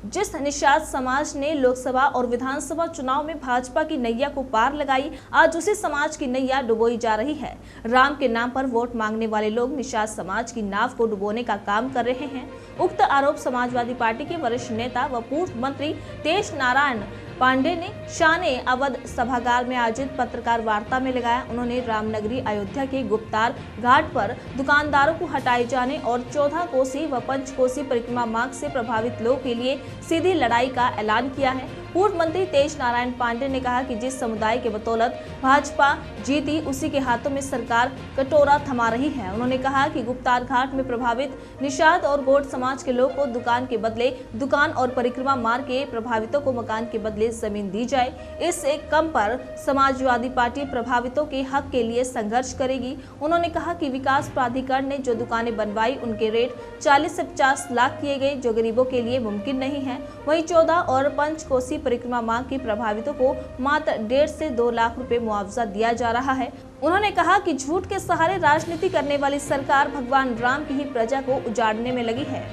जिस निषाद समाज ने लोकसभा और विधानसभा चुनाव में भाजपा की नैया को पार लगाई, आज उसी समाज की नैया डुबोई जा रही है। राम के नाम पर वोट मांगने वाले लोग निषाद समाज की नाव को डुबोने का काम कर रहे हैं। उक्त आरोप समाजवादी पार्टी के वरिष्ठ नेता व पूर्व मंत्री तेज नारायण पांडे ने शाने अवध सभागार में आयोजित पत्रकार वार्ता में लगाया। उन्होंने रामनगरी अयोध्या के गुप्तार घाट पर दुकानदारों को हटाए जाने और 14 कोसी व 5 कोसी परिक्रमा मार्ग से प्रभावित लोगों के लिए सीधी लड़ाई का ऐलान किया है। पूर्व मंत्री तेज नारायण पांडे ने कहा कि जिस समुदाय के बदौलत भाजपा जीती, उसी के हाथों में सरकार कटोरा थमा रही है। उन्होंने कहा कि गुप्तार घाट में प्रभावित निषाद और गोड समाज के लोगों को दुकान के बदले दुकान और परिक्रमा मार्ग के प्रभावितों को मकान के बदले जमीन दी जाए। इससे कम पर समाजवादी पार्टी प्रभावितों के हक के लिए संघर्ष करेगी। उन्होंने कहा कि विकास प्राधिकरण ने जो दुकानें बनवाई, उनके रेट 40 से 50 लाख किए गए, जो गरीबों के लिए मुमकिन नहीं है। वहीं 14 और 5 कोसी परिक्रमा मार्ग के प्रभावितों को मात्र 1.5 से 2 लाख रुपए मुआवजा दिया जा रहा है। उन्होंने कहा कि झूठ के सहारे राजनीति करने वाली सरकार भगवान राम की ही प्रजा को उजाड़ने में लगी है।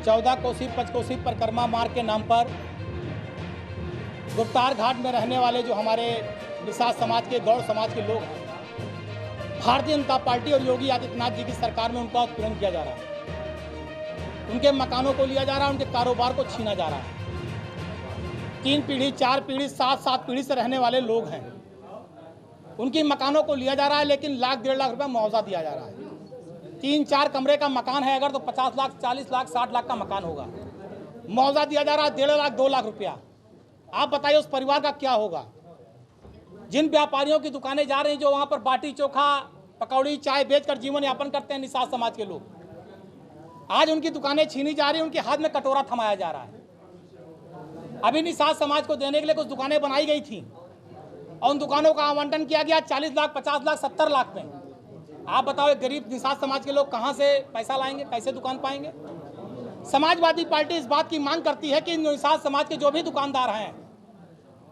14 कोसी 5 कोसी परिक्रमा मार्ग के नाम पर गुप्तार घाट में रहने वाले जो हमारे निषाद समाज के, गौड़ समाज के लोग हैं, भारतीय जनता पार्टी और योगी आदित्यनाथ जी की सरकार में उनका उत्पीड़न किया जा रहा है। उनके मकानों को लिया जा रहा है, उनके कारोबार को छीना जा रहा है। 3 पीढ़ी, 4 पीढ़ी, 7 पीढ़ी से रहने वाले लोग हैं, उनकी मकानों को लिया जा रहा है, लेकिन लाख 1.5 लाख रुपया मुआवजा दिया जा रहा है। 3-4 कमरे का मकान है अगर तो 50 लाख, 40 लाख, 60 लाख का मकान होगा। मुआवजा दिया जा रहा है 1.5 लाख, 2 लाख रुपया। आप बताइए उस परिवार का क्या होगा। जिन व्यापारियों की दुकानें जा रही, जो वहां पर बाटी चोखा, पकौड़ी, चाय बेचकर जीवन यापन करते हैं निषाद समाज के लोग, आज उनकी दुकानें छीनी जा रही, उनके हाथ में कटोरा थमाया जा रहा है। अभी निषाद समाज को देने के लिए कुछ दुकानें बनाई गई थी और उन दुकानों का आवंटन किया गया 40 लाख, 50 लाख, 70 लाख में। आप बताओ गरीब निषाद समाज के लोग कहां से पैसा लाएंगे, कैसे दुकान पाएंगे। समाजवादी पार्टी इस बात की मांग करती है कि निषाद समाज के जो भी दुकानदार हैं,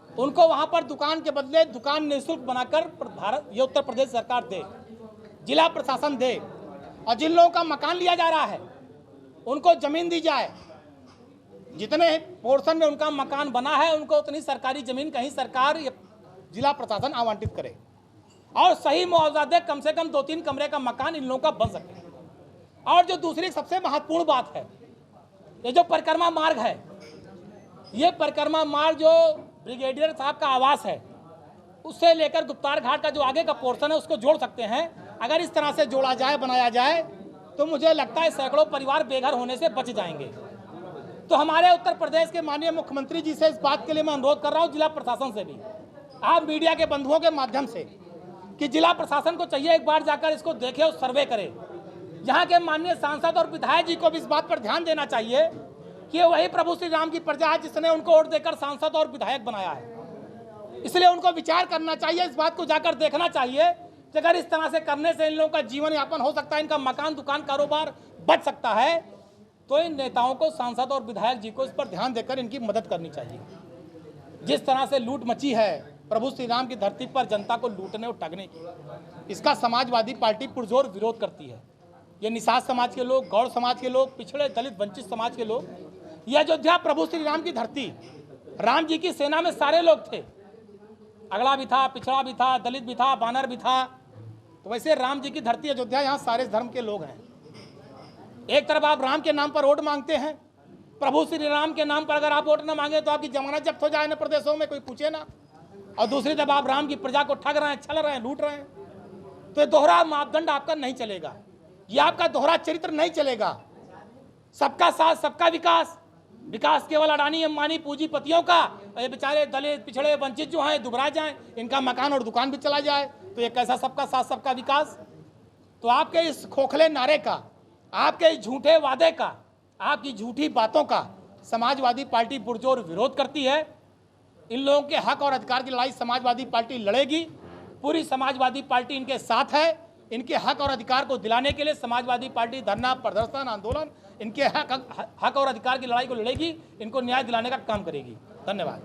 उनको वहां पर दुकान के बदले दुकान निःशुल्क बनाकर ये उत्तर प्रदेश सरकार दे, जिला प्रशासन दे, और जिन लोगों का मकान लिया जा रहा है उनको जमीन दी जाए। जितने पोर्शन में उनका मकान बना है, उनको उतनी सरकारी जमीन कहीं सरकार या जिला प्रशासन आवंटित करे और सही मुआवजा दे। कम से कम 2-3 कमरे का मकान इन लोगों का बन सके। और जो दूसरी सबसे महत्वपूर्ण बात है, ये जो परिक्रमा मार्ग है, ये परिक्रमा मार्ग जो ब्रिगेडियर साहब का आवास है, उससे लेकर गुप्तार घाट का जो आगे का पोर्शन है, उसको जोड़ सकते हैं। अगर इस तरह से जोड़ा जाए, बनाया जाए, तो मुझे लगता है सैकड़ों परिवार बेघर होने से बच जाएंगे। तो हमारे उत्तर प्रदेश के माननीय मुख्यमंत्री जी से इस बात के लिए मैं अनुरोध कर रहा हूँ, जिला प्रशासन से भी, आप मीडिया के बंधुओं के माध्यम से, कि जिला प्रशासन को चाहिए एक बार जाकर इसको देखे और सर्वे करे। यहाँ के माननीय सांसद और विधायक जी को भी इस बात पर ध्यान देना चाहिए कि वही प्रभु श्री राम की प्रजा है जिसने उनको वोट देकर सांसद और विधायक बनाया है। इसलिए उनको विचार करना चाहिए, इस बात को जाकर देखना चाहिए कि अगर इस तरह से करने से इन लोगों का जीवन यापन हो सकता है, इनका मकान, दुकान, कारोबार बच सकता है, तो इन नेताओं को, सांसद और विधायक जी को इस पर ध्यान देकर इनकी मदद करनी चाहिए। जिस तरह से लूट मची है प्रभु श्री राम की धरती पर जनता को लूटने और ठगने की, इसका समाजवादी पार्टी पुरजोर विरोध करती है। ये निषाद समाज के लोग, गौड़ समाज के लोग, पिछड़े दलित वंचित समाज के लोग, ये अयोध्या प्रभु श्री राम की धरती, राम जी की सेना में सारे लोग थे, अगला भी था, पिछड़ा भी था, दलित भी था, बानर भी था। तो वैसे राम जी की धरती अयोध्या, यहाँ सारे धर्म के लोग हैं। एक तरफ आप राम के नाम पर वोट मांगते हैं, प्रभु श्री राम के नाम पर अगर आप वोट न मांगे तो आपकी जमानत जब्त हो जाए न प्रदेशों में, कोई पूछे ना। और दूसरी तरफ आप राम की प्रजा को ठग रहे हैं, छल रहे हैं, लूट रहे हैं। तो ये दोहरा मापदंड आपका नहीं चलेगा, ये आपका दोहरा चरित्र नहीं चलेगा। सबका साथ, सबका विकास, विकास केवल अडानी अंबानी पूंजीपतियों का, ये बेचारे दलित, पिछड़े, वंचित जो हैं दुबरा जाएं, इनका मकान और दुकान भी चला जाए, तो ये कैसा सबका साथ, सबका विकास। तो आपके इस खोखले नारे का, आपके इस झूठे वादे का, आपकी झूठी बातों का समाजवादी पार्टी पुरजोर विरोध करती है। इन लोगों के हक और अधिकार की लड़ाई समाजवादी पार्टी लड़ेगी। पूरी समाजवादी पार्टी इनके साथ है। इनके हक और अधिकार को दिलाने के लिए समाजवादी पार्टी धरना, प्रदर्शन, आंदोलन, इनके हक और अधिकार की लड़ाई को लड़ेगी, इनको न्याय दिलाने का काम करेगी। धन्यवाद।